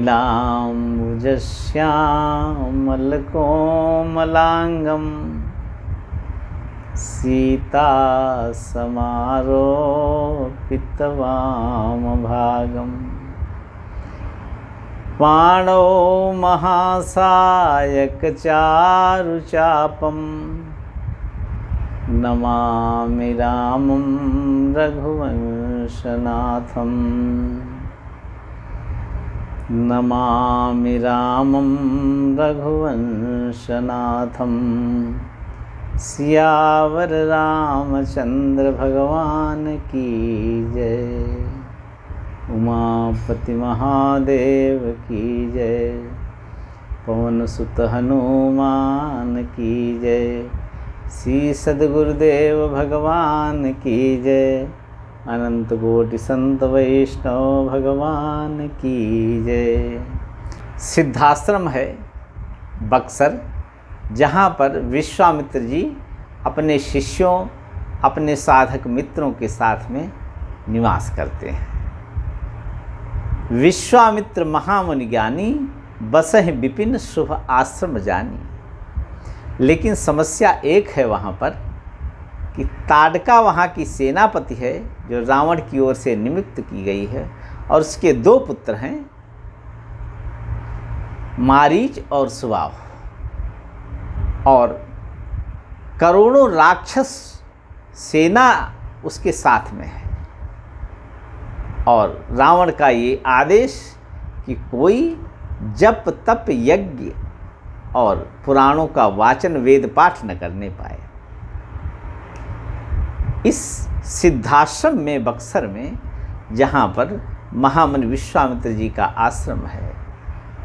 नीलाम्बुजश्यामलकोमलाङ्गं सीतासमारोपितवामभागम् पाणौ महासायकचारुचापं नमामि रामं रघुवंशनाथं नमामि रामं रघुवंशनाथं सियावर रामचंद्र भगवान की जय। उमापति महादेव की जय। पवन सुत हनुमान की जय। श्री सद्गुरुदेव भगवान की जय। अनंत कोटि संत वैष्णव भगवान की जय। सिद्धाश्रम है बक्सर, जहाँ पर विश्वामित्र जी अपने शिष्यों, अपने साधक मित्रों के साथ में निवास करते हैं। विश्वामित्र महामुनि ज्ञानी, बसहि विपिन शुभ आश्रम जानी। लेकिन समस्या एक है वहाँ पर कि ताड़का वहाँ की सेनापति है, जो रावण की ओर से नियुक्त की गई है, और उसके दो पुत्र हैं, मारीच और सुबाहु, और करोड़ों राक्षस सेना उसके साथ में है। और रावण का ये आदेश कि कोई जप तप यज्ञ और पुराणों का वाचन वेद पाठ न करने पाए। इस सिद्धाश्रम में, बक्सर में, जहाँ पर महामुनि विश्वामित्र जी का आश्रम है,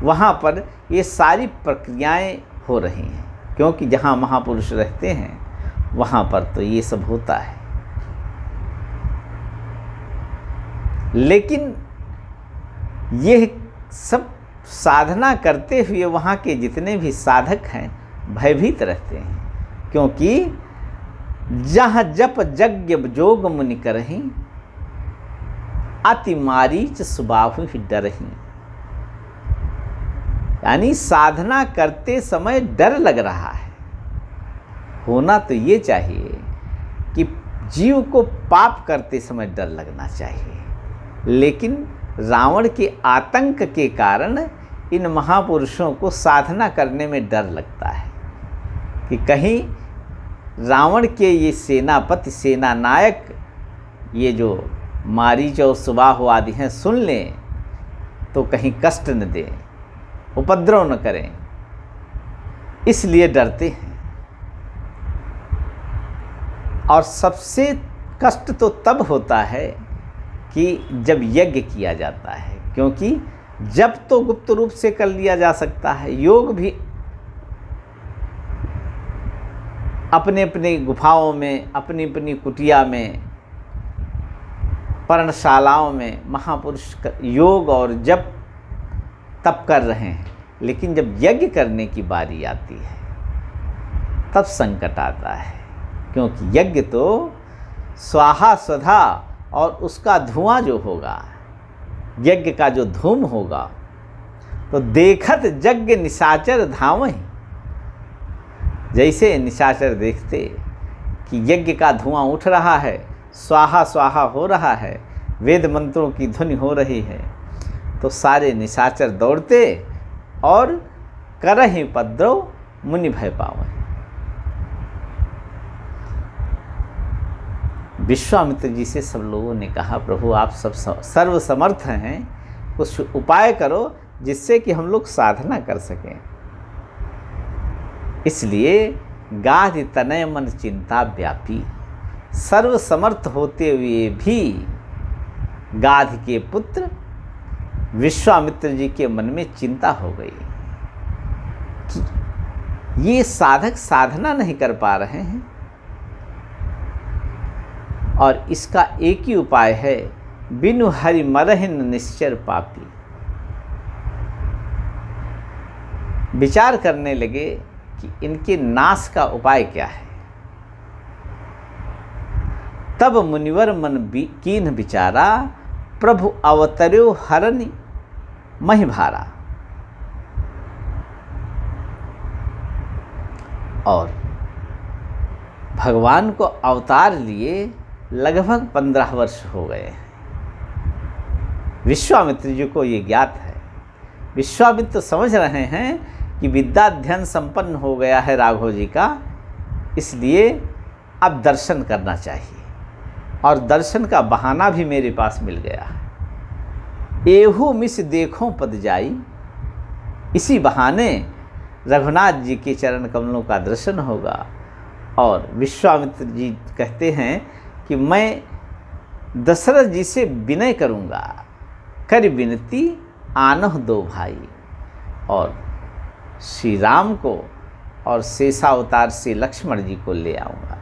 वहाँ पर ये सारी प्रक्रियाएं हो रही हैं, क्योंकि जहाँ महापुरुष रहते हैं वहाँ पर तो ये सब होता है। लेकिन यह सब साधना करते हुए वहाँ के जितने भी साधक हैं भयभीत रहते हैं, क्योंकि जहाँ जप यज्ञ जोग मुनि करहीं, अति मारीच सुबाहु ही डरहीं। यानी साधना करते समय डर लग रहा है। होना तो ये चाहिए कि जीव को पाप करते समय डर लगना चाहिए, लेकिन रावण के आतंक के कारण इन महापुरुषों को साधना करने में डर लगता है कि कहीं रावण के ये सेनापति, सेना नायक, ये जो मारीच और सुबाहु आदि हैं, सुन लें तो कहीं कष्ट न दें, उपद्रव न करें, इसलिए डरते हैं। और सबसे कष्ट तो तब होता है कि जब यज्ञ किया जाता है, क्योंकि जब तो गुप्त रूप से कर लिया जा सकता है, योग भी अपने अपने गुफाओं में, अपनी अपनी कुटिया में, पर्णशालाओं में महापुरुष योग और जप तप कर रहे हैं। लेकिन जब यज्ञ करने की बारी आती है तब संकट आता है, क्योंकि यज्ञ तो स्वाहा स्वधा, और उसका धुआं जो होगा, यज्ञ का जो धूम होगा, तो देखत यज्ञ निशाचर धावहीं। जैसे निशाचर देखते कि यज्ञ का धुआं उठ रहा है, स्वाहा स्वाहा हो रहा है, वेद मंत्रों की ध्वनि हो रही है, तो सारे निशाचर दौड़ते और करहि उपद्रव मुनि भय पावै। विश्वामित्र जी से सब लोगों ने कहा, प्रभु आप सब सर्वसमर्थ हैं, कुछ उपाय करो जिससे कि हम लोग साधना कर सकें। इसलिए गाधि तनय मन चिंता व्यापी। सर्वसमर्थ होते हुए भी गाधि के पुत्र विश्वामित्र जी के मन में चिंता हो गई कि ये साधक साधना नहीं कर पा रहे हैं, और इसका एक ही उपाय है, बिनु हरि मरहिन निश्चर पापी। विचार करने लगे कि इनके नाश का उपाय क्या है। तब मुनिवर मन कीन्ह विचारा, प्रभु अवतर्यो हरनि मही भारा। और भगवान को अवतार लिए लगभग 15 वर्ष हो गए हैं। विश्वामित्र जी को ये ज्ञात है। विश्वामित्र समझ रहे हैं कि विद्या अध्ययन संपन्न हो गया है राघव जी का, इसलिए अब दर्शन करना चाहिए और दर्शन का बहाना भी मेरे पास मिल गया है। एहू मिस देखो पद जाई, इसी बहाने रघुनाथ जी के चरण कमलों का दर्शन होगा। और विश्वामित्र जी कहते हैं कि मैं दशरथ जी से विनय करूँगा, कर विनती आनह दो भाई, और श्री राम को और शेषावतार से लक्ष्मण जी को ले आऊँगा।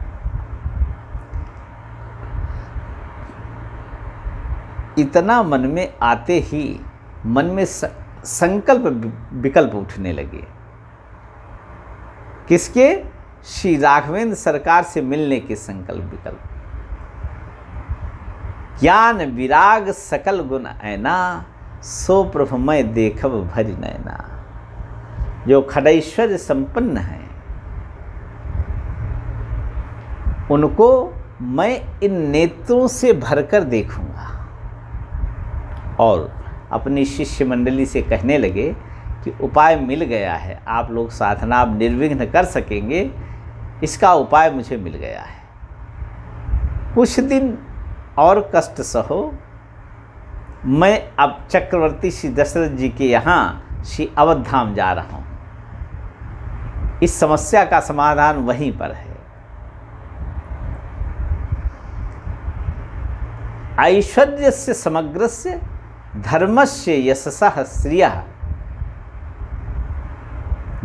इतना मन में आते ही मन में संकल्प विकल्प उठने लगे। किसके? श्री राघवेंद्र सरकार से मिलने के संकल्प विकल्प। ज्ञान विराग सकल गुण ऐना, सो प्रभु मैं देखब भरि नैना। जो खड़ैश्वर्य संपन्न है उनको मैं इन नेत्रों से भरकर देखूंगा। और अपनी शिष्य मंडली से कहने लगे कि उपाय मिल गया है, आप लोग साधना अब निर्विघ्न कर सकेंगे, इसका उपाय मुझे मिल गया है। कुछ दिन और कष्ट सहो, मैं अब चक्रवर्ती श्री दशरथ जी के यहाँ श्री अवध धाम जा रहा हूँ। इस समस्या का समाधान वहीं पर है। ऐश्वर्यस्य समग्रस्य धर्मस्य यशसः श्रियः,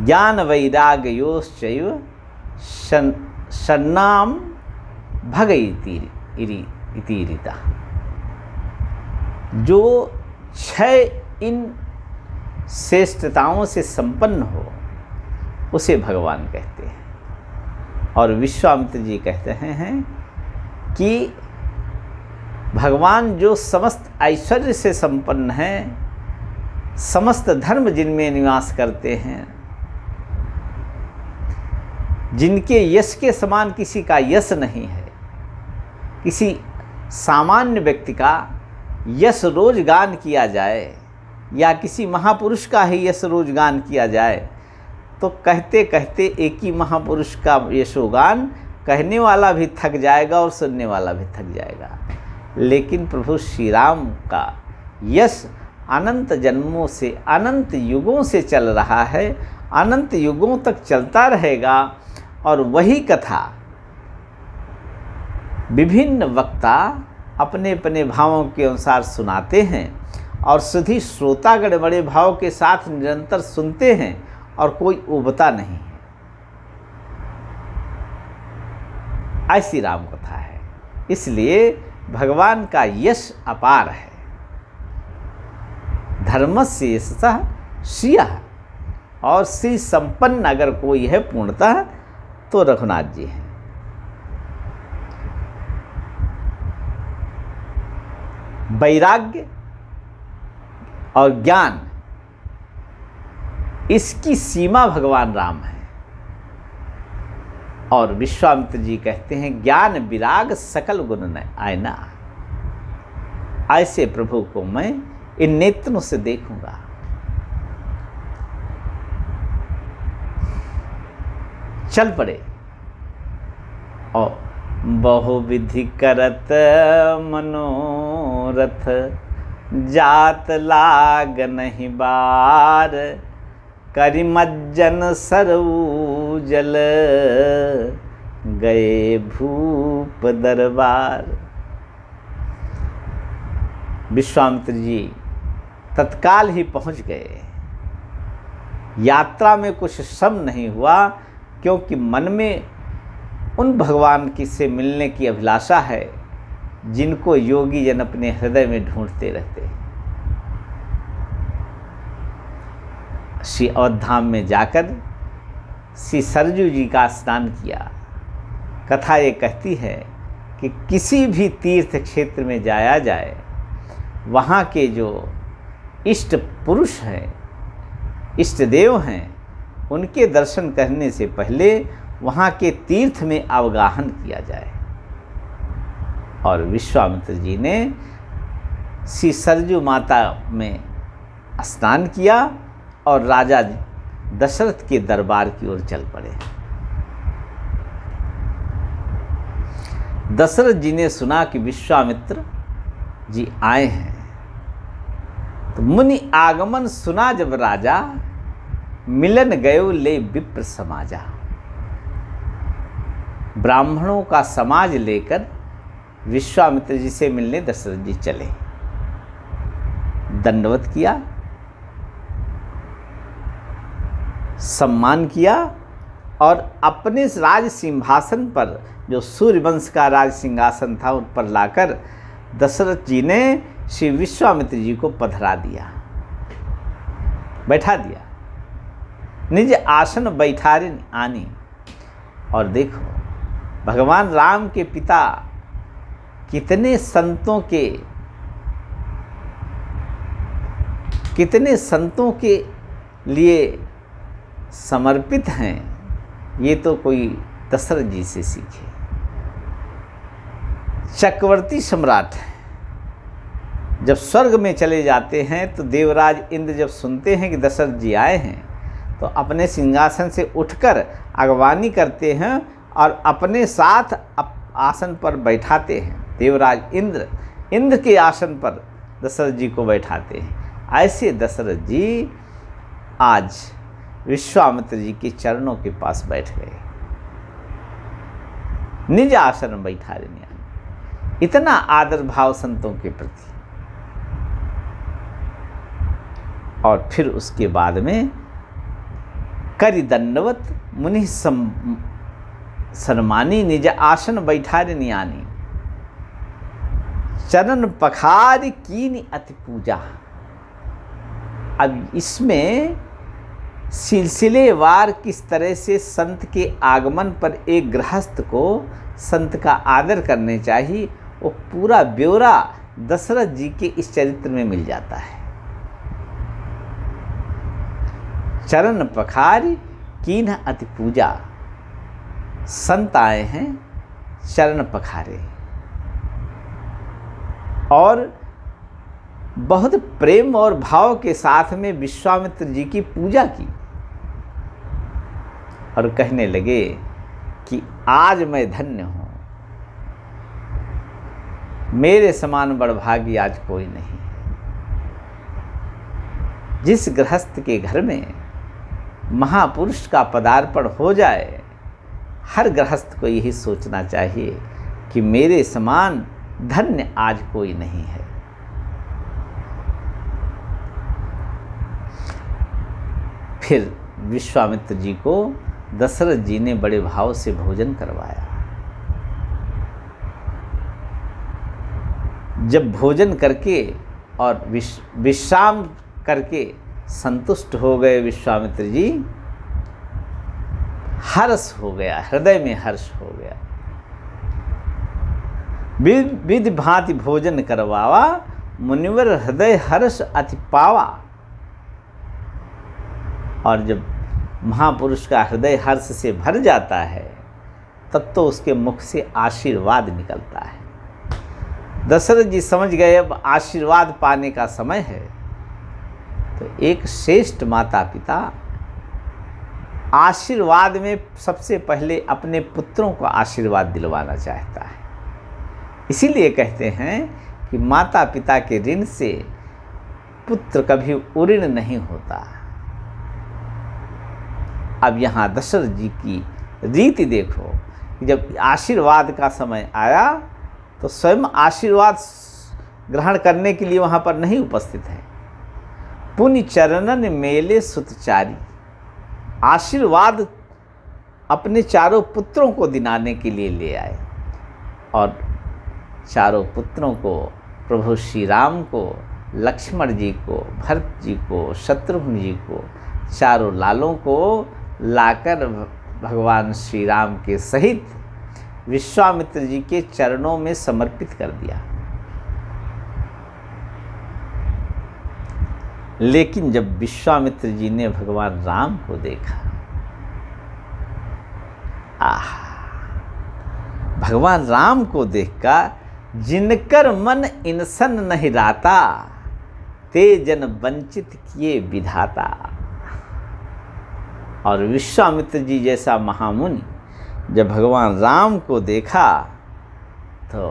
ज्ञान वैराग्योश्चैव शन्नाम भगयति इति। जो 6 इन श्रेष्ठताओं से संपन्न हो उसे भगवान कहते हैं। और विश्वामित्र जी कहते हैं कि भगवान जो समस्त ऐश्वर्य से संपन्न हैं, समस्त धर्म जिनमें निवास करते हैं, जिनके यश के समान किसी का यश नहीं है, किसी सामान्य व्यक्ति का यश रोज गान किया जाए या किसी महापुरुष का ही यश रोज गान किया जाए तो कहते कहते एक ही महापुरुष का यशोगान कहने वाला भी थक जाएगा और सुनने वाला भी थक जाएगा। लेकिन प्रभु श्री राम का यश अनंत जन्मों से, अनंत युगों से चल रहा है, अनंत युगों तक चलता रहेगा। और वही कथा विभिन्न वक्ता अपने अपने भावों के अनुसार सुनाते हैं और सभी श्रोतागण बड़े भाव के साथ निरंतर सुनते हैं और कोई उबता नहीं है। ऐसी राम कथा है। इसलिए भगवान का यश अपार है। धर्मस्य यशसः श्रियः, और श्री संपन्न अगर कोई है पूर्णतः तो रघुनाथ जी हैं। वैराग्य और ज्ञान, इसकी सीमा भगवान राम है। और विश्वामित्र जी कहते हैं ज्ञान विराग सकल गुण न आयना, ऐसे प्रभु को मैं इन नेत्रों से देखूंगा। चल पड़े और बहुविधि करत मनोरथ, जात लाग नहीं बार, करि मज्जन सरऊ जल, गए भूप दरबार। विश्वामित्र जी तत्काल ही पहुंच गए। यात्रा में कुछ श्रम नहीं हुआ, क्योंकि मन में उन भगवान की से मिलने की अभिलाषा है जिनको योगी जन अपने हृदय में ढूंढते रहते हैं। श्री अवध धाम में जाकर श्री सरजू जी का स्नान किया। कथा ये कहती है कि किसी भी तीर्थ क्षेत्र में जाया जाए, वहाँ के जो इष्ट पुरुष हैं, इष्ट देव हैं, उनके दर्शन करने से पहले वहाँ के तीर्थ में अवगाहन किया जाए। और विश्वामित्र जी ने श्री सरजू माता में स्नान किया और राजा दशरथ के दरबार की ओर चल पड़े। दशरथ जी ने सुना कि विश्वामित्र जी आए हैं, तो मुनि आगमन सुना जब राजा, मिलन गयो ले विप्र समाजा। ब्राह्मणों का समाज लेकर विश्वामित्र जी से मिलने दशरथ जी चले। दंडवत किया, सम्मान किया और अपने राज सिंहासन पर, जो सूर्यवंश का राज सिंहासन था, उन पर लाकर दशरथ जी ने श्री विश्वामित्र जी को पधरा दिया, बैठा दिया। निज आसन बैठारे आनी। और देखो भगवान राम के पिता कितने संतों के लिए समर्पित हैं, ये तो कोई दशरथ जी से सीखे। चक्रवर्ती सम्राट जब स्वर्ग में चले जाते हैं तो देवराज इंद्र जब सुनते हैं कि दशरथ जी आए हैं तो अपने सिंहासन से उठकर अगवानी करते हैं और अपने साथ आसन पर बैठाते हैं। देवराज इंद्र के आसन पर दशरथ जी को बैठाते हैं। ऐसे दशरथ जी आज विश्वामित्र जी के चरणों के पास बैठ गए, निज आसन बैठा लेने। इतना आदर भाव संतों के प्रति। और फिर उसके बाद में करि दंडवत मुनि सन्मानी, निज आसन बैठारे नियानी। चरण पखार कीनी अति पूजा। अब इसमें सिलसिलेवार किस तरह से संत के आगमन पर एक गृहस्थ को संत का आदर करने चाहिए, वो पूरा ब्यौरा दशरथ जी के इस चरित्र में मिल जाता है। चरण पखारी कीन्ह अति पूजा। संत आए हैं, चरण पखारे और बहुत प्रेम और भाव के साथ में विश्वामित्र जी की पूजा की और कहने लगे कि आज मैं धन्य हूँ, मेरे समान बड़भागी आज कोई नहीं। जिस गृहस्थ के घर में महापुरुष का पदार्पण हो जाए, हर गृहस्थ को यही सोचना चाहिए कि मेरे समान धन्य आज कोई नहीं है। फिर विश्वामित्र जी को दशरथ जी ने बड़े भाव से भोजन करवाया। जब भोजन करके और विश्राम करके संतुष्ट हो गए विश्वामित्र जी, हर्ष हो गया, हृदय में हर्ष हो गया। विधि भांति भोजन करवावा, मुनिवर हृदय हर्ष अति पावा। और जब महापुरुष का हृदय हर्ष से भर जाता है तब तो उसके मुख से आशीर्वाद निकलता है। दशरथ जी समझ गए अब आशीर्वाद पाने का समय है। तो एक श्रेष्ठ माता पिता आशीर्वाद में सबसे पहले अपने पुत्रों को आशीर्वाद दिलवाना चाहता है। इसीलिए कहते हैं कि माता पिता के ऋण से पुत्र कभी उऋण नहीं होता। अब यहाँ दशरथ जी की रीति देखो कि जब आशीर्वाद का समय आया तो स्वयं आशीर्वाद ग्रहण करने के लिए वहाँ पर नहीं उपस्थित है। पुनि चरणन मेले सुतचारी। आशीर्वाद अपने चारों पुत्रों को दिलाने के लिए ले आए और चारों पुत्रों को, प्रभु श्री राम को, लक्ष्मण जी को, भरत जी को, शत्रुघ्न जी को, चारों लालों को लाकर भगवान श्री राम के सहित विश्वामित्र जी के चरणों में समर्पित कर दिया। लेकिन जब विश्वामित्र जी ने भगवान राम को देखा, भगवान राम को देखकर जिनकर मन इंसन नहीं राता, ते जन वंचित किए विधाता। और विश्वामित्र जी जैसा महामुनि जब भगवान राम को देखा तो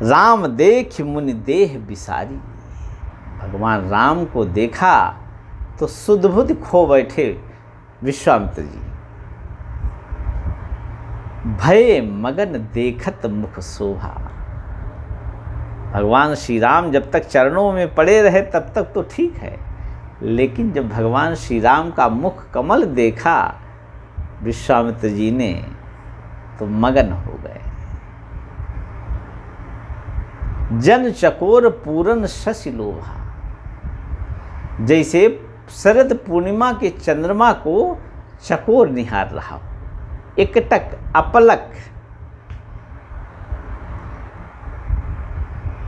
राम देख मुनि देह बिसारी। भगवान राम को देखा तो सुध बुध खो बैठे विश्वामित्र जी। भय मगन देखत मुख शोभा। भगवान श्री राम जब तक चरणों में पड़े रहे तब तक तो ठीक है, लेकिन जब भगवान श्री राम का मुख कमल देखा विश्वामित्र जी ने तो मगन हो गए। जन चकोर पूरन शशि लोभा। जैसे शरद पूर्णिमा के चंद्रमा को चकोर निहार रहा हो, एकटक अपलक।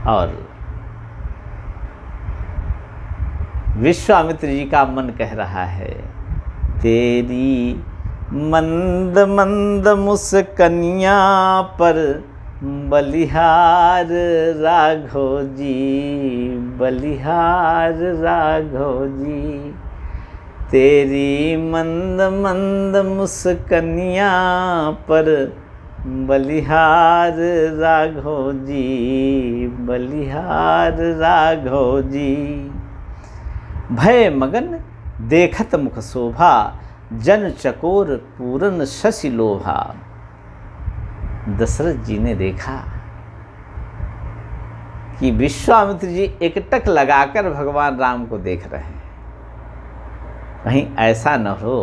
और विश्वामित्र जी का मन कह रहा है, तेरी मंद मंद मुस्कनिया पर बलिहार राघव जी, बलिहार राघव जी। तेरी मंद मंद मुस्कनिया पर बलिहार राघव जी, बलिहार राघव जी। भय मगन देखत मुख शोभा, जन चकोर पूरन शशि लोभा। दशरथ जी ने देखा कि विश्वामित्र जी एकटक लगाकर भगवान राम को देख रहे हैं, कहीं ऐसा न हो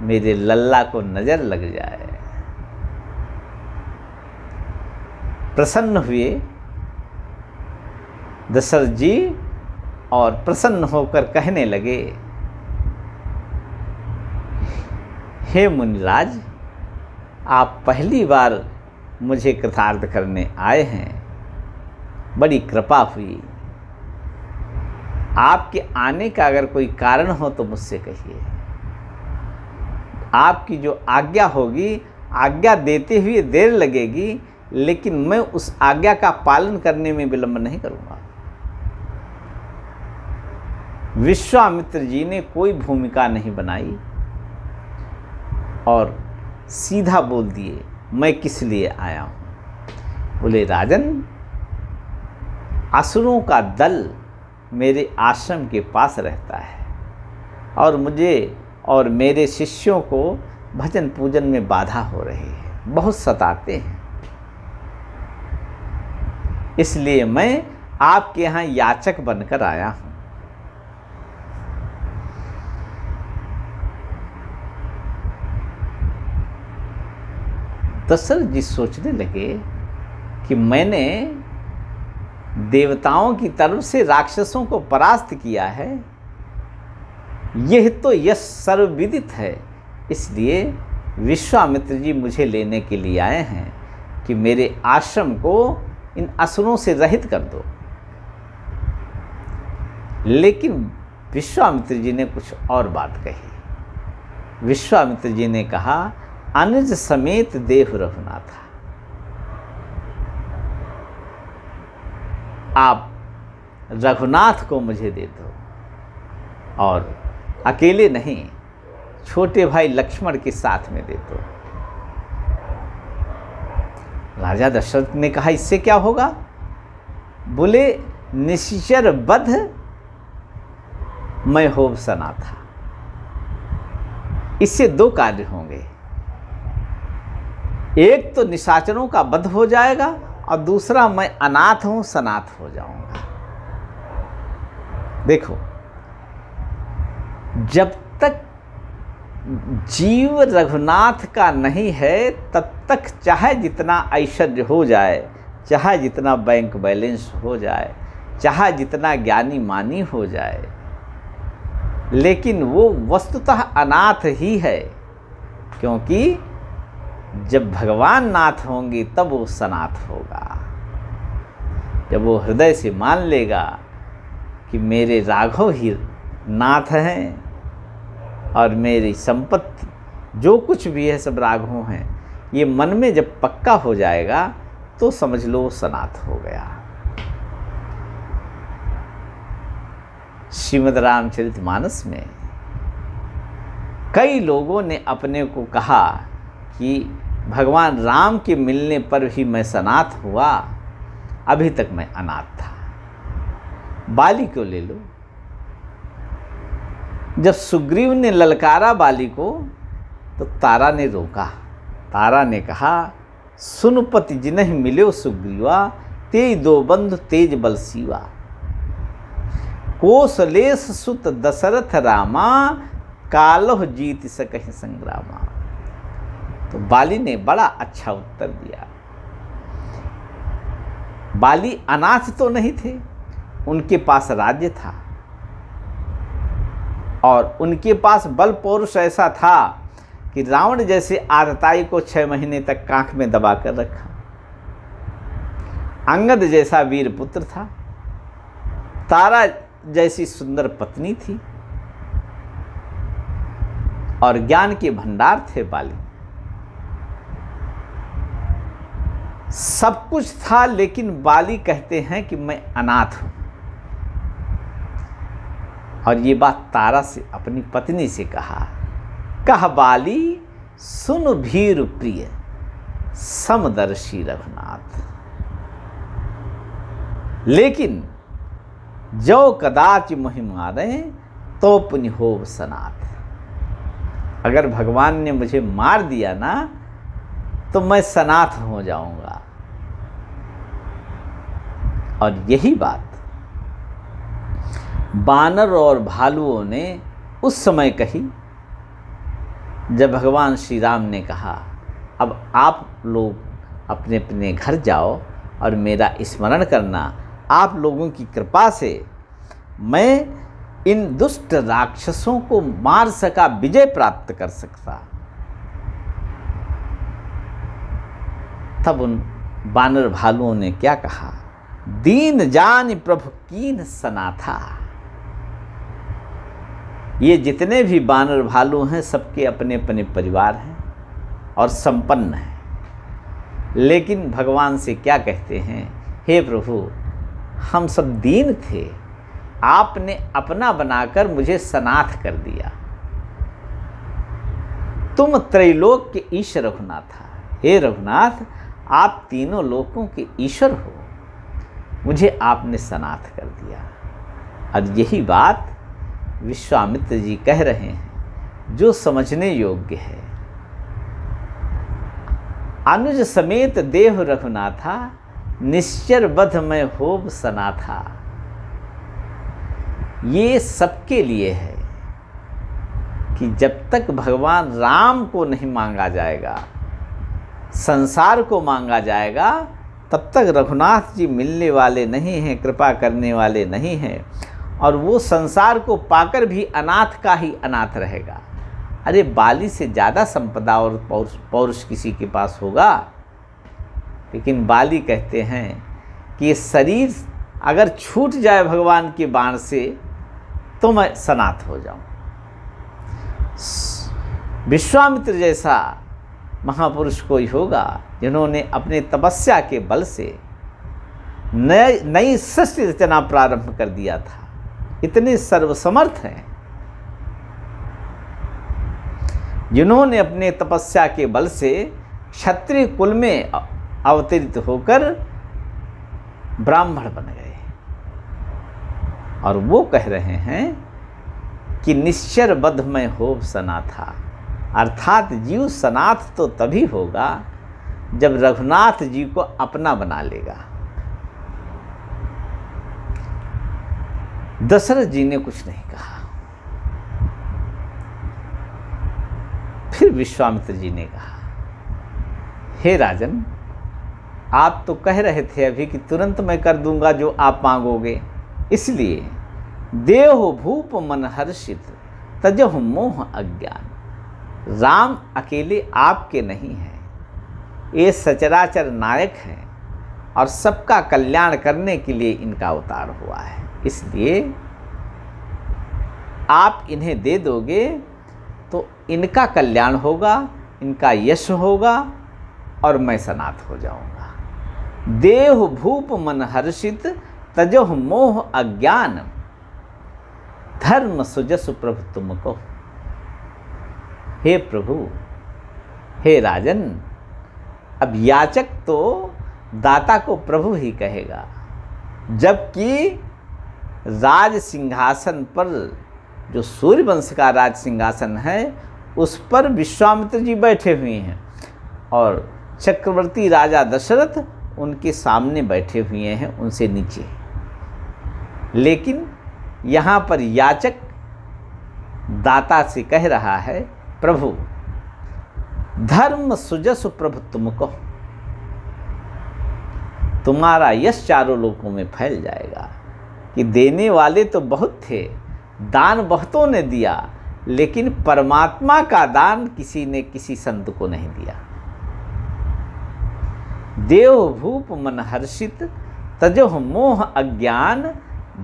मेरे लल्ला को नजर लग जाए। प्रसन्न हुए दशरथ जी और प्रसन्न होकर कहने लगे, हे मुनिराज, आप पहली बार मुझे कृतार्थ करने आए हैं, बड़ी कृपा हुई। आपके आने का अगर कोई कारण हो तो मुझसे कहिए। आपकी जो आज्ञा होगी, आज्ञा देते हुए देर लगेगी, लेकिन मैं उस आज्ञा का पालन करने में विलंब नहीं करूँगा। विश्वामित्र जी ने कोई भूमिका नहीं बनाई और सीधा बोल दिए, मैं किस लिए आया हूँ। बोले, राजन, असुरों का दल मेरे आश्रम के पास रहता है और मुझे और मेरे शिष्यों को भजन पूजन में बाधा हो रही है, बहुत सताते हैं। इसलिए मैं आपके यहाँ याचक बनकर आया हूँ। दशरथ जी सोचने लगे कि मैंने देवताओं की तरफ से राक्षसों को परास्त किया है, यह तो यश सर्वविदित है। इसलिए विश्वामित्र जी मुझे लेने के लिए आए हैं कि मेरे आश्रम को इन असुरों से रहित कर दो। लेकिन विश्वामित्र जी ने कुछ और बात कही। विश्वामित्र जी ने कहा, अनुज समेत देव रघुनाथा, आप रघुनाथ को मुझे दे दो, और अकेले नहीं, छोटे भाई लक्ष्मण के साथ में दे दो। राजा दशरथ ने कहा, इससे क्या होगा? बोले, निश्चर बध मैं होव सना था। इससे दो कार्य होंगे, एक तो निशाचरों का वध हो जाएगा और दूसरा मैं अनाथ हूं, सनाथ हो जाऊंगा। देखो, जब तक जीव रघुनाथ का नहीं है तब तक चाहे जितना ऐश्वर्य हो जाए, चाहे जितना बैंक बैलेंस हो जाए, चाहे जितना ज्ञानी मानी हो जाए, लेकिन वो वस्तुतः अनाथ ही है। क्योंकि जब भगवान नाथ होंगे तब वो सनाथ होगा। जब वो हृदय से मान लेगा कि मेरे राघव ही नाथ हैं और मेरी संपत्ति जो कुछ भी है सब राघव हैं, ये मन में जब पक्का हो जाएगा तो समझ लो सनाथ हो गया। श्रीमद् रामचरितमानस में कई लोगों ने अपने को कहा कि भगवान राम के मिलने पर भी मैं सनाथ हुआ, अभी तक मैं अनाथ था। बाली को ले लो, जब सुग्रीव ने ललकारा बाली को तो तारा ने रोका। तारा ने कहा, सुन पति जिन्ह मिल्यो सुग्रीवा, तेज दो बंधु तेज बल सीवा। कोसलेश सुत दशरथ रामा, कालह जीत सकहि संग्रामा। तो बाली ने बड़ा अच्छा उत्तर दिया। बाली अनाथ तो नहीं थे, उनके पास राज्य था और उनके पास बल पौरुष ऐसा था कि रावण जैसे आतताई को 6 महीने तक कांख में दबा कर रखा। अंगद जैसा वीर पुत्र था, तारा जैसी सुंदर पत्नी थी और ज्ञान के भंडार थे बाली। सब कुछ था, लेकिन बाली कहते हैं कि मैं अनाथ हूं। और ये बात तारा से अपनी पत्नी से कहा। कह बाली सुन भीर प्रिय, समदर्शी रघुनाथ। लेकिन जो कदाच मोहि मारे, तो पुनि होव सनाथ। अगर भगवान ने मुझे मार दिया ना तो मैं सनाथ हो जाऊंगा। और यही बात बानर और भालुओं ने उस समय कही जब भगवान श्री राम ने कहा, अब आप लोग अपने अपने घर जाओ और मेरा स्मरण करना। आप लोगों की कृपा से मैं इन दुष्ट राक्षसों को मार सका, विजय प्राप्त कर सकता। तब उन बानर भालुओं ने क्या कहा, दीन जान प्रभु कीन सनाथा। ये जितने भी बानर भालू हैं सबके अपने अपने परिवार हैं और संपन्न हैं, लेकिन भगवान से क्या कहते हैं, हे प्रभु हम सब दीन थे, आपने अपना बनाकर मुझे सनाथ कर दिया। तुम त्रैलोक के ईश्वर रघुनाथ। हे रघुनाथ, आप तीनों लोकों के ईश्वर हो, मुझे आपने सनाथ कर दिया। और यही बात विश्वामित्र जी कह रहे हैं जो समझने योग्य है। अनुज समेत देह रघुनाथा, निश्चर बध में होब सनाथा। ये सबके लिए है कि जब तक भगवान राम को नहीं मांगा जाएगा, संसार को मांगा जाएगा, तब तक रघुनाथ जी मिलने वाले नहीं हैं, कृपा करने वाले नहीं हैं। और वो संसार को पाकर भी अनाथ का ही अनाथ रहेगा। अरे बाली से ज़्यादा संपदा और पौरुष किसी के पास होगा? लेकिन बाली कहते हैं कि ये शरीर अगर छूट जाए भगवान के बाण से तो मैं सनाथ हो जाऊं। विश्वामित्र जैसा महापुरुष कोई होगा जिन्होंने अपने तपस्या के बल से नई सृष्टि रचना प्रारंभ कर दिया था। इतने सर्वसमर्थ हैं जिन्होंने अपने तपस्या के बल से क्षत्रिय कुल में अवतरित होकर ब्राह्मण बन गए। और वो कह रहे हैं कि निश्चर बध में होव सनाथा, अर्थात जीव सनाथ तो तभी होगा जब रघुनाथ जी को अपना बना लेगा। दशरथ जी ने कुछ नहीं कहा। फिर विश्वामित्र जी ने कहा, हे राजन, आप तो कह रहे थे अभी कि तुरंत मैं कर दूंगा जो आप मांगोगे, इसलिए देहो भूप मन हर्षित तजहु मोह अज्ञान। राम अकेले आपके नहीं हैं, ये सचराचर नायक हैं और सबका कल्याण करने के लिए इनका अवतार हुआ है। इसलिए आप इन्हें दे दोगे तो इनका कल्याण होगा, इनका यश होगा और मैं सनाथ हो जाऊंगा। देह भूप मन हर्षित तजोह मोह अज्ञान, धर्म सुजस प्रभु तुमको। हे प्रभु, हे राजन, अब याचक तो दाता को प्रभु ही कहेगा, जबकि राज सिंहासन पर, जो सूर्य वंश का राज सिंहासन है, उस पर विश्वामित्र जी बैठे हुए हैं और चक्रवर्ती राजा दशरथ उनके सामने बैठे हुए हैं, उनसे नीचे। लेकिन यहाँ पर याचक दाता से कह रहा है, प्रभु धर्म सुजस प्रभु तुमको, तुम्हारा यश चारों लोकों में फैल जाएगा कि देने वाले तो बहुत थे, दान बहुतों ने दिया, लेकिन परमात्मा का दान किसी ने किसी संत को नहीं दिया। देव भूप मन हर्षित तजोह मोह अज्ञान,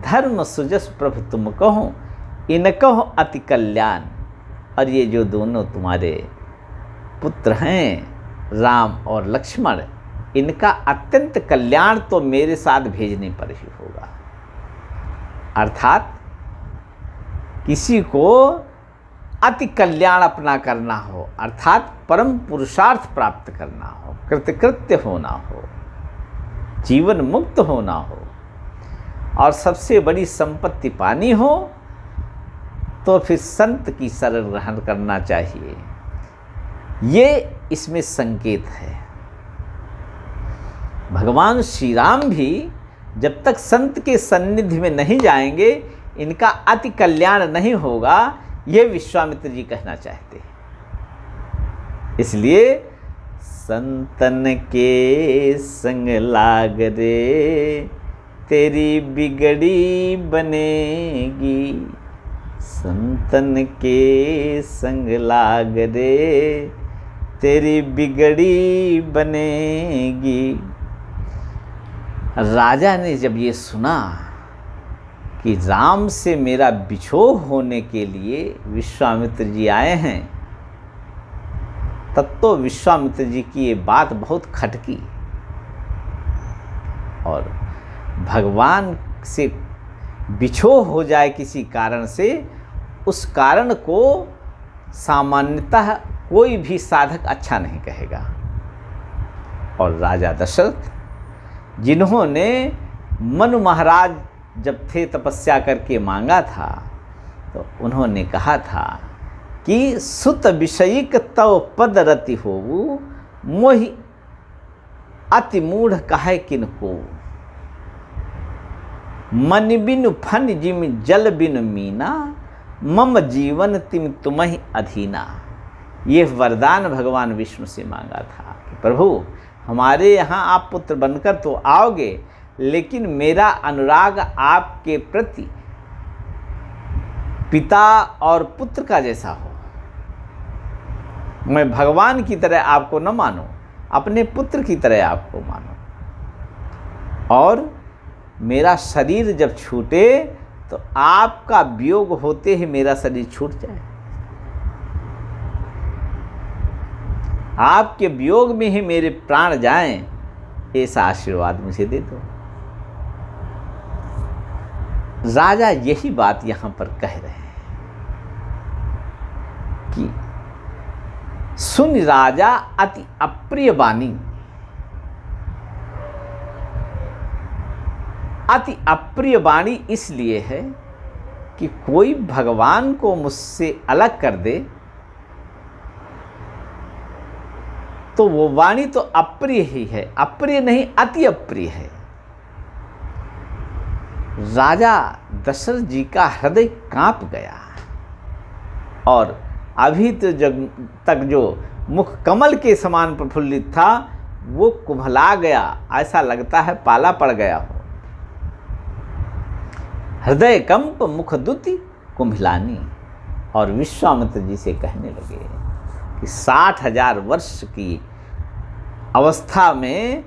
धर्म सुजस प्रभु तुम कहो इनको अति कल्याण। और ये जो दोनों तुम्हारे पुत्र हैं राम और लक्ष्मण, इनका अत्यंत कल्याण तो मेरे साथ भेजने पर ही होगा। अर्थात किसी को अति कल्याण अपना करना हो, अर्थात परम पुरुषार्थ प्राप्त करना हो, कृतकृत्य होना हो, जीवन मुक्त होना हो और सबसे बड़ी संपत्ति पानी हो, तो फिर संत की शरण ग्रहण करना चाहिए। ये इसमें संकेत है। भगवान श्री राम भी जब तक संत के सन्निधि में नहीं जाएंगे, इनका अति कल्याण नहीं होगा, ये विश्वामित्र जी कहना चाहते हैं। इसलिए संतन के संग लाग रे तेरी बिगड़ी बनेगी, संतन के संग लाग रे तेरी बिगड़ी बनेगी। राजा ने जब ये सुना कि राम से मेरा बिछोह होने के लिए विश्वामित्र जी आए हैं, तब तो विश्वामित्र जी की ये बात बहुत खटकी और भगवान से बिछोह हो जाए किसी कारण से, उस कारण को सामान्यतः कोई भी साधक अच्छा नहीं कहेगा। और राजा दशरथ, जिन्होंने मनु महाराज जब थे तपस्या करके मांगा था, तो उन्होंने कहा था कि सुत विषयिक तव पद रति होवु, मोहि अति मूढ़ कहे किनको, मन बिनु फन जिम जल बिनु मीना, मम जीवन तिम तुम्हि अधीना। ये वरदान भगवान विष्णु से मांगा था कि प्रभु, हमारे यहाँ आप पुत्र बनकर तो आओगे, लेकिन मेरा अनुराग आपके प्रति पिता और पुत्र का जैसा हो। मैं भगवान की तरह आपको न मानूं, अपने पुत्र की तरह आपको मानूं। और मेरा शरीर जब छूटे तो आपका वियोग होते ही मेरा शरीर छूट जाए, आपके वियोग में ही मेरे प्राण जाएं, ऐसा आशीर्वाद मुझे दे दो। राजा यही बात यहां पर कह रहे हैं कि सुन राजा अति अप्रिय वाणी, अति अप्रिय वाणी इसलिए है कि कोई भगवान को मुझसे अलग कर दे तो वो वाणी तो अप्रिय ही है, अप्रिय नहीं अति अप्रिय है। राजा दशरथ जी का हृदय कांप गया और अभी तो जब तक जो मुख कमल के समान प्रफुल्लित था, वो कुम्हला गया, ऐसा लगता है पाला पड़ गया हो। हृदय कंप मुख दुति कुम्हिलानी। और विश्वामित्र जी से कहने लगे कि 60,000 वर्ष की अवस्था में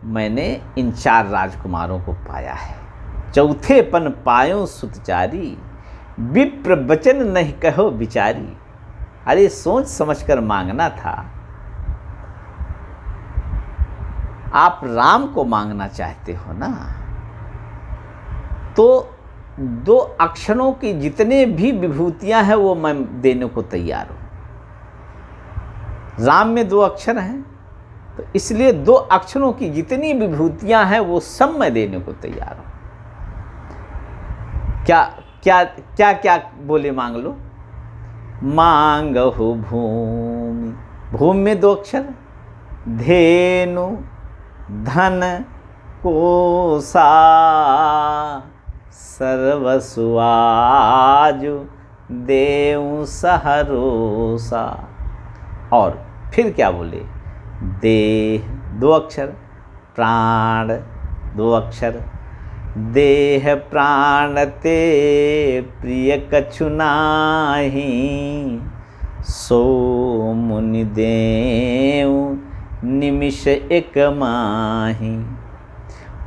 मैंने इन 4 राजकुमारों को पाया है। चौथे पन पायो सुतचारी, विप्र वचन नहीं कहो बिचारी। अरे सोच समझकर मांगना था। आप राम को मांगना चाहते हो ना, तो 2 अक्षरों की जितने भी विभूतियां हैं वो मैं देने को तैयार हूं। राम में 2 अक्षर हैं, तो इसलिए 2 अक्षरों की जितनी विभूतियां हैं वो सब मैं देने को तैयार हूं। क्या क्या क्या क्या बोले, मांग लो। मांगहु भूमि, भूमि में 2 अक्षर, धेनु धन कोसा, सर्वसुआजु देऊ सहरोसा। और फिर क्या बोले, देह 2 अक्षर, प्राण 2 अक्षर, देह प्राण ते प्रिय कछु नाहि, सो मुनि देऊ निमिष एक माही।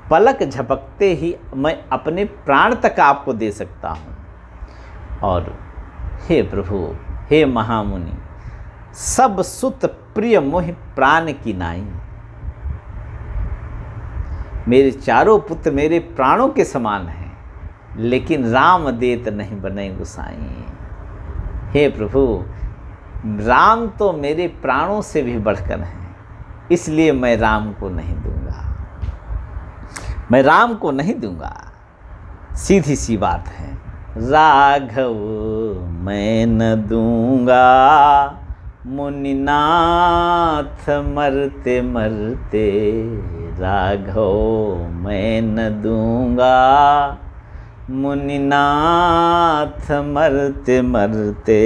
पलक झपकते ही मैं अपने प्राण तक आपको दे सकता हूँ। और हे प्रभु, हे महामुनि, सब सुत प्रिय मोहि प्राण की नाई। मेरे चारों पुत्र मेरे प्राणों के समान हैं, लेकिन राम देत नहीं बने गुसाई। हे प्रभु, राम तो मेरे प्राणों से भी बढ़कर हैं, इसलिए मैं राम को नहीं दूंगा, मैं राम को नहीं दूंगा। सीधी सी बात है, राघव मैं न दूंगा, मुनिनाथ मरते मरते, राघव मैं न दूंगा, मुनिनाथ मरते मरते।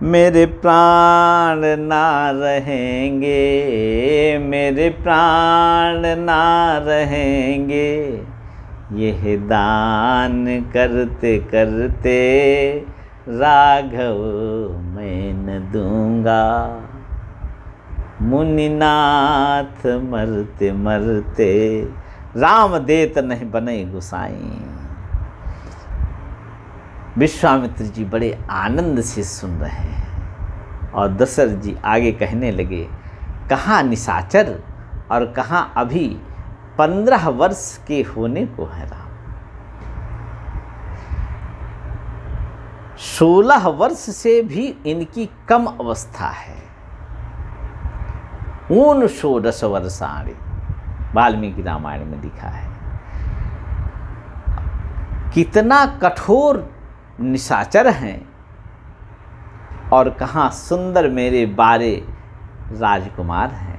मेरे प्राण ना रहेंगे, मेरे प्राण ना रहेंगे, यह दान करते करते, राघव मैं न दूंगा, मुनिनाथ मरते मरते। राम देत नहीं बने गुसाई। विश्वामित्र जी बड़े आनंद से सुन रहे हैं और दशरथ जी आगे कहने लगे, कहाँ निशाचर और कहाँ अभी 15 वर्ष के होने को है राम। 16 वर्ष से भी इनकी कम अवस्था है। ऊन 16 वर्षाणि वाल्मीकि रामायण में लिखा है। कितना कठोर निशाचर हैं और कहाँ सुंदर मेरे बारे राजकुमार हैं।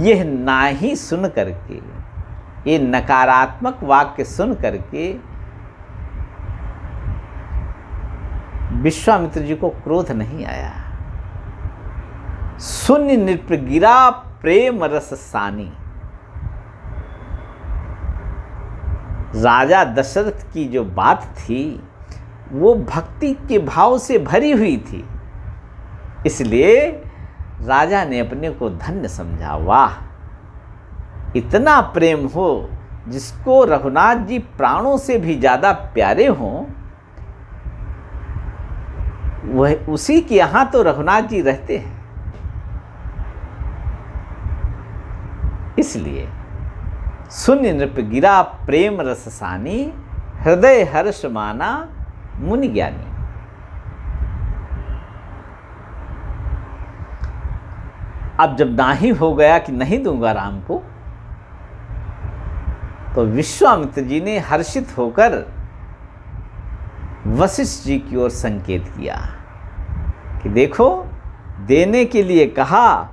यह नाही सुन करके, ये नकारात्मक वाक्य सुन करके विश्वामित्र जी को क्रोध नहीं आया। शून्य नृप गिरा प्रेम रस सानी। राजा दशरथ की जो बात थी वो भक्ति के भाव से भरी हुई थी, इसलिए राजा ने अपने को धन्य समझा। वाह, इतना प्रेम हो जिसको रघुनाथ जी प्राणों से भी ज़्यादा प्यारे हों, वह उसी के यहाँ तो रघुनाथ जी रहते हैं। इसलिए शून्य नृप गिरा प्रेम रस सानी, हृदय हर्ष माना मुनि ज्ञानी। अब जब नाही हो गया कि नहीं दूंगा राम को, तो विश्वामित्र जी ने हर्षित होकर वशिष्ठ जी की ओर संकेत किया कि देखो, देने के लिए कहा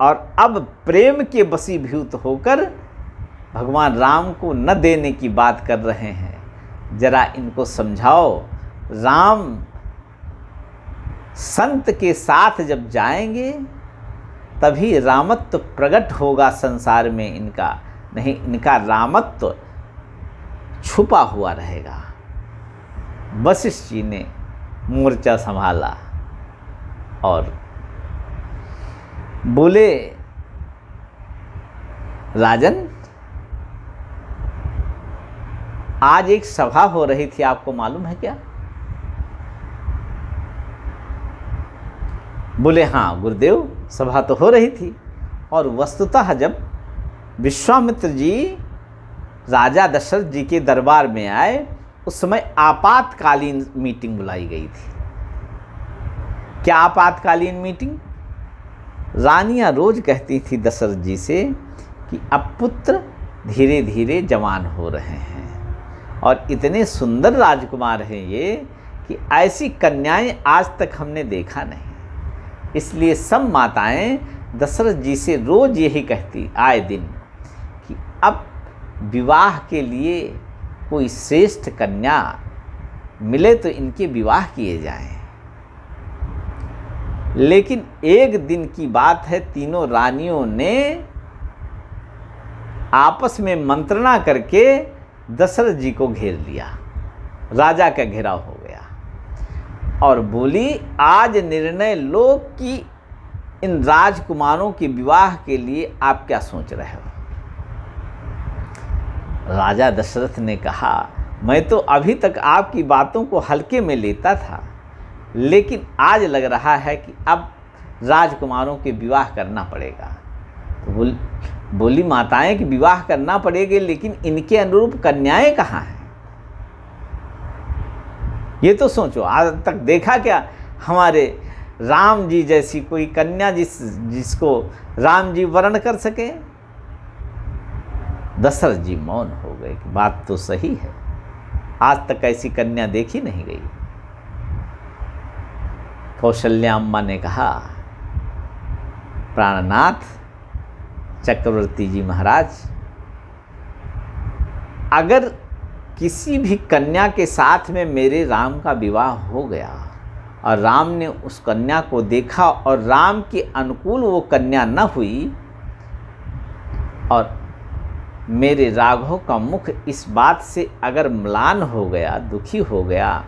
और अब प्रेम के वशीभूत होकर भगवान राम को न देने की बात कर रहे हैं। जरा इनको समझाओ। राम संत के साथ जब जाएंगे तभी रामत्व प्रकट होगा संसार में इनका, नहीं इनका रामत्व छुपा हुआ रहेगा। वशिष्ठ जी ने मोर्चा संभाला और बोले, राजन आज एक सभा हो रही थी, आपको मालूम है क्या? बोले हाँ गुरुदेव, सभा तो हो रही थी। और वस्तुतः जब विश्वामित्र जी राजा दशरथ जी के दरबार में आए, उस समय आपातकालीन मीटिंग बुलाई गई थी। क्या आपातकालीन मीटिंग? रानियां रोज कहती थी दशरथ जी से कि अब पुत्र धीरे धीरे जवान हो रहे हैं और इतने सुंदर राजकुमार हैं ये कि ऐसी कन्याएं आज तक हमने देखा नहीं। इसलिए सब माताएं दशरथ जी से रोज यही कहती आए दिन कि अब विवाह के लिए कोई श्रेष्ठ कन्या मिले तो इनके विवाह किए जाएं। लेकिन एक दिन की बात है, तीनों रानियों ने आपस में मंत्रणा करके दशरथ जी को घेर लिया। राजा का घेराव हो गया और बोली, आज निर्णय लो कि इन राजकुमारों के विवाह के लिए आप क्या सोच रहे हो। राजा दशरथ ने कहा, मैं तो अभी तक आपकी बातों को हल्के में लेता था, लेकिन आज लग रहा है कि अब राजकुमारों के विवाह करना पड़ेगा। तो बोली माताएं कि विवाह करना पड़ेगा, लेकिन इनके अनुरूप कन्याएं कहाँ हैं? ये तो सोचो, आज तक देखा क्या हमारे राम जी जैसी कोई कन्या जिसको राम जी वर्ण कर सके? दशरथ जी मौन हो गए कि बात तो सही है, आज तक ऐसी कन्या देखी नहीं गई। कौशल्या अम्मा ने कहा, प्राणनाथ चक्रवर्ती जी महाराज, अगर किसी भी कन्या के साथ में मेरे राम का विवाह हो गया और राम ने उस कन्या को देखा और राम के अनुकूल वो कन्या न हुई और मेरे राघव का मुख इस बात से अगर म्लान हो गया, दुखी हो गया,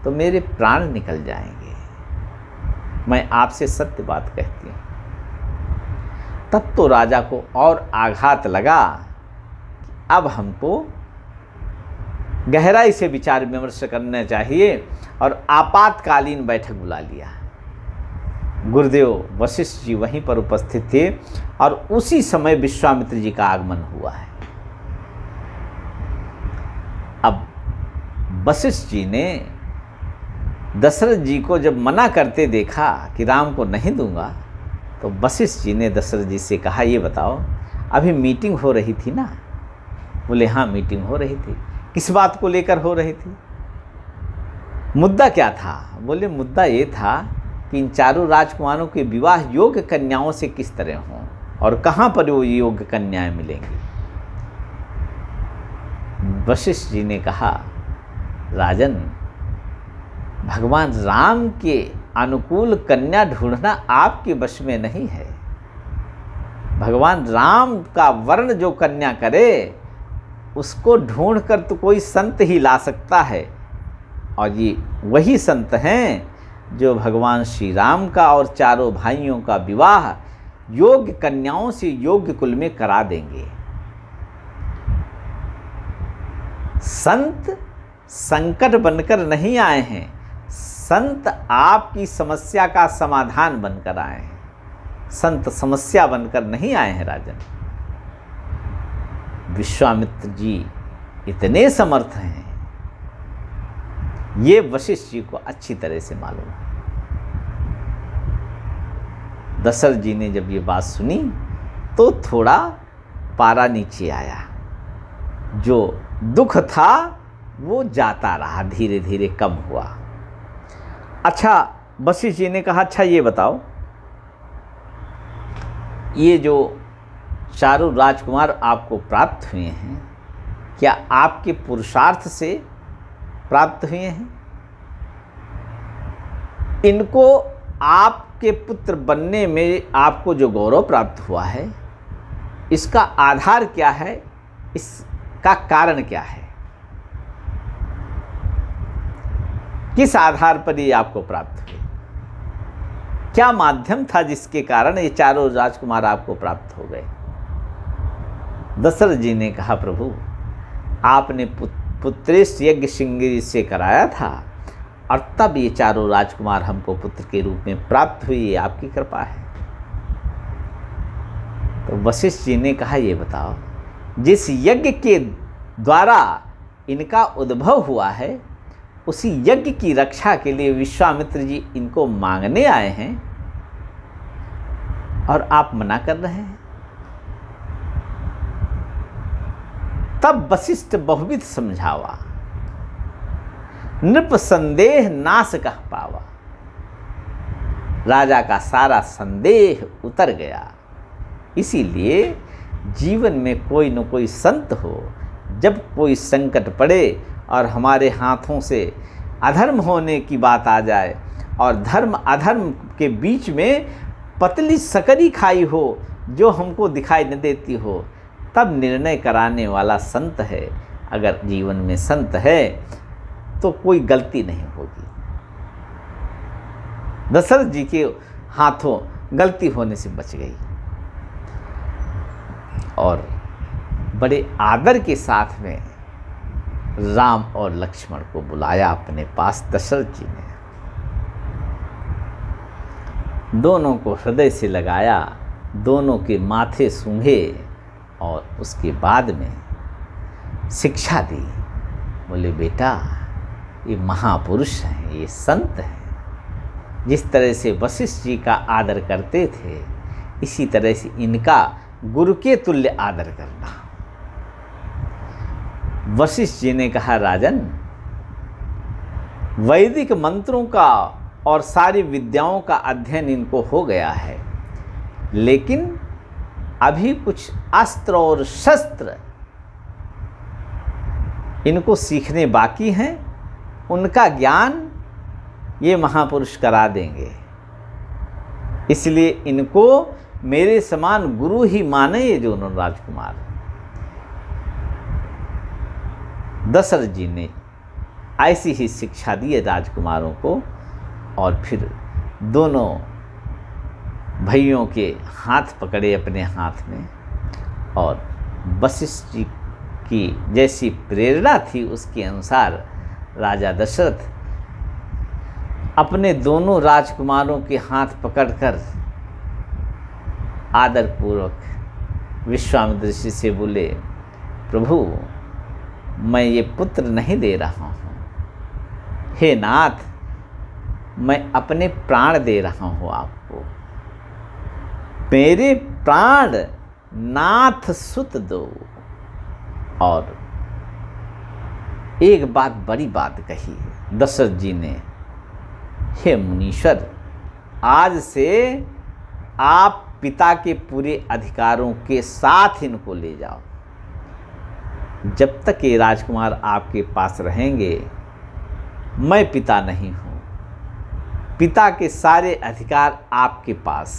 तो मेरे प्राण निकल जाएंगे। मैं आपसे सत्य बात कहती हूँ। तब तो राजा को और आघात लगा कि अब हमको गहराई से विचार विमर्श करना चाहिए और आपातकालीन बैठक बुला लिया। गुरुदेव वशिष्ठ जी वहीं पर उपस्थित थे और उसी समय विश्वामित्र जी का आगमन हुआ है। अब वशिष्ठ जी ने दशरथ जी को जब मना करते देखा कि राम को नहीं दूंगा, तो वशिष्ठ जी ने दशरथ जी से कहा, ये बताओ अभी मीटिंग हो रही थी ना? बोले हाँ मीटिंग हो रही थी। किस बात को लेकर हो रही थी? मुद्दा क्या था? बोले मुद्दा ये था कि इन चारों राजकुमारों के विवाह योग्य कन्याओं से किस तरह हों और कहाँ पर वो योग्य कन्याएं मिलेंगी। वशिष्ठ जी ने कहा, राजन, भगवान राम के अनुकूल कन्या ढूंढना आपके वश में नहीं है। भगवान राम का वर्ण जो कन्या करे उसको ढूंढकर तो कोई संत ही ला सकता है, और ये वही संत हैं जो भगवान श्री राम का और चारों भाइयों का विवाह योग्य कन्याओं से योग्य कुल में करा देंगे। संत संकट बनकर नहीं आए हैं, संत आपकी समस्या का समाधान बनकर आए हैं। संत समस्या बनकर नहीं आए हैं राजन। विश्वामित्र जी इतने समर्थ हैं, ये वशिष्ठ जी को अच्छी तरह से मालूम है। दशरथ जी ने जब ये बात सुनी तो थोड़ा पारा नीचे आया। जो दुख था वो जाता रहा, धीरे धीरे कम हुआ। अच्छा, वशिष्ठ जी ने कहा, अच्छा ये बताओ, ये जो चारों राजकुमार आपको प्राप्त हुए हैं, क्या आपके पुरुषार्थ से प्राप्त हुए हैं? इनको आपके पुत्र बनने में आपको जो गौरव प्राप्त हुआ है, इसका आधार क्या है? इसका कारण क्या है? किस आधार पर ये आपको प्राप्त हुए? क्या माध्यम था जिसके कारण ये चारों राजकुमार आपको प्राप्त हो गए? दशरथ जी ने कहा, प्रभु आपने पुत्रेश यज्ञ श्रृंगी से कराया था और तब ये चारों राजकुमार हमको पुत्र के रूप में प्राप्त हुए, ये आपकी कृपा है। तो वशिष्ठ जी ने कहा, ये बताओ, जिस यज्ञ के द्वारा इनका उद्भव हुआ है उसी यज्ञ की रक्षा के लिए विश्वामित्र जी इनको मांगने आए हैं और आप मना कर रहे हैं। तब वशिष्ठ बहुविध समझावा, नृप संदेह नाश कह पावा। राजा का सारा संदेह उतर गया। इसीलिए जीवन में कोई न कोई संत हो, जब कोई संकट पड़े और हमारे हाथों से अधर्म होने की बात आ जाए और धर्म अधर्म के बीच में पतली सकरी खाई हो जो हमको दिखाई न देती हो, तब निर्णय कराने वाला संत है। अगर जीवन में संत है तो कोई गलती नहीं होगी। दशरथ जी के हाथों गलती होने से बच गई और बड़े आदर के साथ में राम और लक्ष्मण को बुलाया अपने पास दशरथ जी ने। दोनों को हृदय से लगाया, दोनों के माथे सूंघे और उसके बाद में शिक्षा दी। बोले, बेटा, ये महापुरुष हैं, ये संत हैं। जिस तरह से वशिष्ठ जी का आदर करते थे, इसी तरह से इनका गुरु के तुल्य आदर करना। वशिष्ठ जी ने कहा, राजन, वैदिक मंत्रों का और सारी विद्याओं का अध्ययन इनको हो गया है, लेकिन अभी कुछ अस्त्र और शस्त्र इनको सीखने बाकी हैं। उनका ज्ञान ये महापुरुष करा देंगे। इसलिए इनको मेरे समान गुरु ही माने ये दोनों राजकुमार। दशरथ जी ने ऐसी ही शिक्षा दी है राजकुमारों को और फिर दोनों भाइयों के हाथ पकड़े अपने हाथ में और वशिष्ठ जी की जैसी प्रेरणा थी उसके अनुसार राजा दशरथ अपने दोनों राजकुमारों के हाथ पकड़कर आदरपूर्वक विश्वामित्र ऋषि से बोले, प्रभु, मैं ये पुत्र नहीं दे रहा हूँ। हे नाथ, मैं अपने प्राण दे रहा हूँ आपको। मेरे प्राण नाथ सुत दो। और एक बात, बड़ी बात कही दशरथ जी ने, हे मुनीश्वर, आज से आप पिता के पूरे अधिकारों के साथ इनको ले जाओ। जब तक ये राजकुमार आपके पास रहेंगे, मैं पिता नहीं हूँ। पिता के सारे अधिकार आपके पास।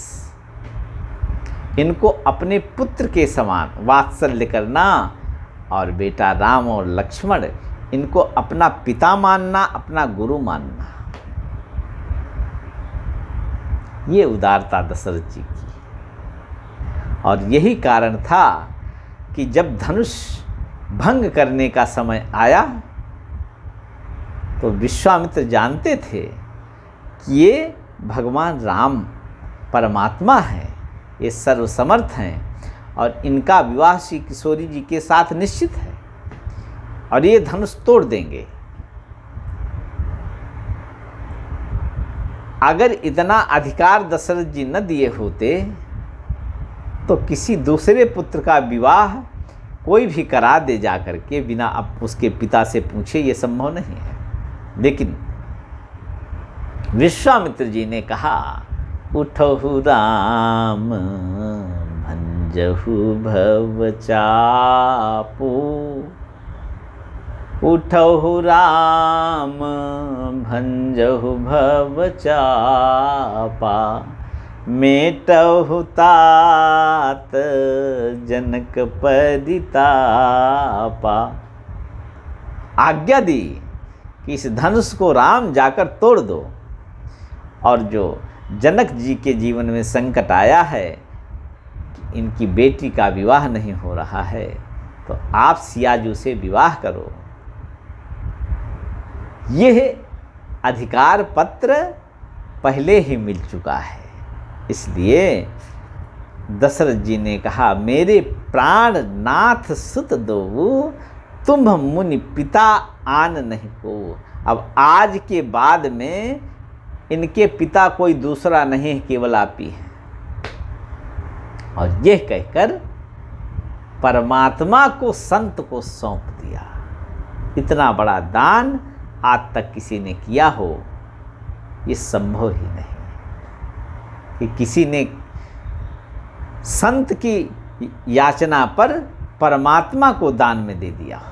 इनको अपने पुत्र के समान वात्सल्य करना और बेटा राम और लक्ष्मण, इनको अपना पिता मानना, अपना गुरु मानना। ये उदारता दशरथ जी की। और यही कारण था कि जब धनुष भंग करने का समय आया तो विश्वामित्र जानते थे कि ये भगवान राम परमात्मा हैं, ये सर्वसमर्थ हैं और इनका विवाह श्री किशोरी जी के साथ निश्चित है और ये धनुष तोड़ देंगे। अगर इतना अधिकार दशरथ जी न दिए होते तो किसी दूसरे पुत्र का विवाह कोई भी करा दे जा करके बिना अब उसके पिता से पूछे, ये संभव नहीं है। लेकिन विश्वामित्र जी ने कहा, उठहु राम भंजहु भव चापू, उठहु राम भंजहु भव चापा, मेटहु तात जनक परितापा। आज्ञा दी कि इस धनुष को राम जाकर तोड़ दो। और जो जनक जी के जीवन में संकट आया है कि इनकी बेटी का विवाह नहीं हो रहा है, तो आप सियाजू से विवाह करो। यह अधिकार पत्र पहले ही मिल चुका है। इसलिए दशरथ जी ने कहा, मेरे प्राण नाथ सुत दो, तुम मुनि पिता आन नहीं को। अब आज के बाद में इनके पिता कोई दूसरा नहीं है, केवल आप ही हैं। और यह कहकर परमात्मा को संत को सौंप दिया। इतना बड़ा दान आज तक किसी ने किया हो, ये संभव ही नहीं कि किसी ने संत की याचना पर परमात्मा को दान में दे दिया हो।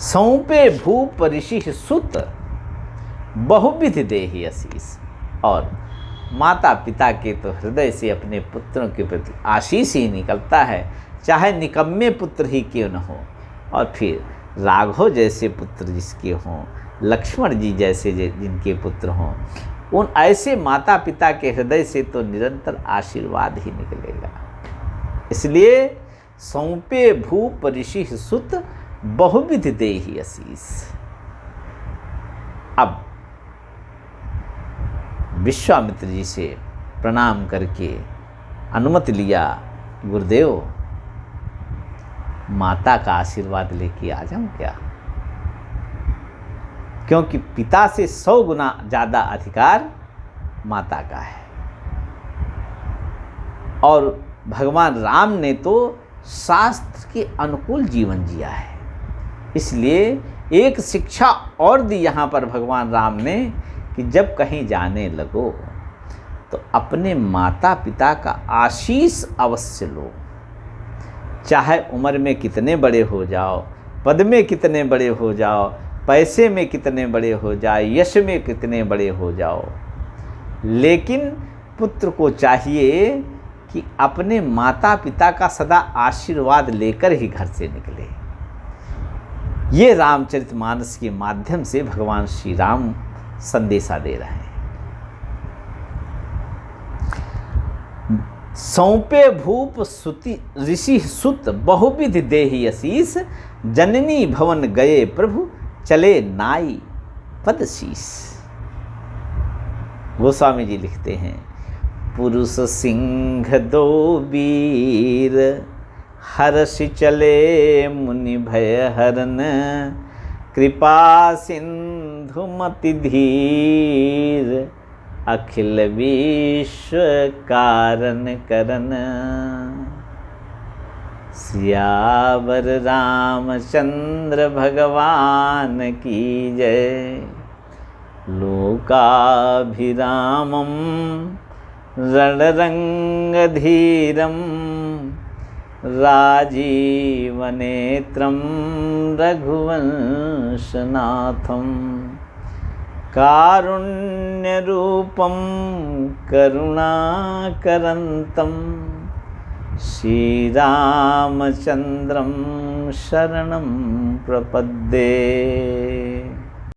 सौंपे भूप ऋषि सुत, बहुविध देहि आशीष। और माता पिता के तो हृदय से अपने पुत्रों के प्रति आशीष ही निकलता है, चाहे निकम्मे पुत्र ही क्यों न हो। और फिर राघव जैसे पुत्र जिसके हों, लक्ष्मण जी जैसे जिनके पुत्र हों, उन ऐसे माता पिता के हृदय से तो निरंतर आशीर्वाद ही निकलेगा। इसलिए सौंपे भूप ऋषि सुत, बहुविध देहि आशीष। अब विश्वामित्र जी से प्रणाम करके अनुमति लिया, गुरुदेव माता का आशीर्वाद लेके आ जाऊं क्या? क्योंकि पिता से 100 गुना ज़्यादा अधिकार माता का है। और भगवान राम ने तो शास्त्र के अनुकूल जीवन जिया है। इसलिए एक शिक्षा और दी यहाँ पर भगवान राम ने कि जब कहीं जाने लगो तो अपने माता पिता का आशीष अवश्य लो। चाहे उम्र में कितने बड़े हो जाओ, पद में कितने बड़े हो जाओ, पैसे में कितने बड़े हो जाए, यश में कितने बड़े हो जाओ, लेकिन पुत्र को चाहिए कि अपने माता पिता का सदा आशीर्वाद लेकर ही घर से निकले। ये रामचरितमानस के माध्यम से भगवान श्री राम संदेशा दे रहे हैं। सौंपे भूप सुति ऋषि सुत, बहुविध देहि आशीष। जननी भवन गए प्रभु, चले नाई पद शीस। गोस्वामी जी लिखते हैं, पुरुष सिंह दो वीर, हर्ष चले मुनि भय हरन, कृपा सिंधु मति धीर, अखिल विश्व कारण करन। सियावर रामचंद्र भगवान की जय, लोकाभिरामम रणरंग धीरम, राजीवनेत्रम रघुवंशनाथम, कारुण्यरूपं करुणाकरन्तं, श्रीरामचन्द्रं शरणं प्रपद्ये।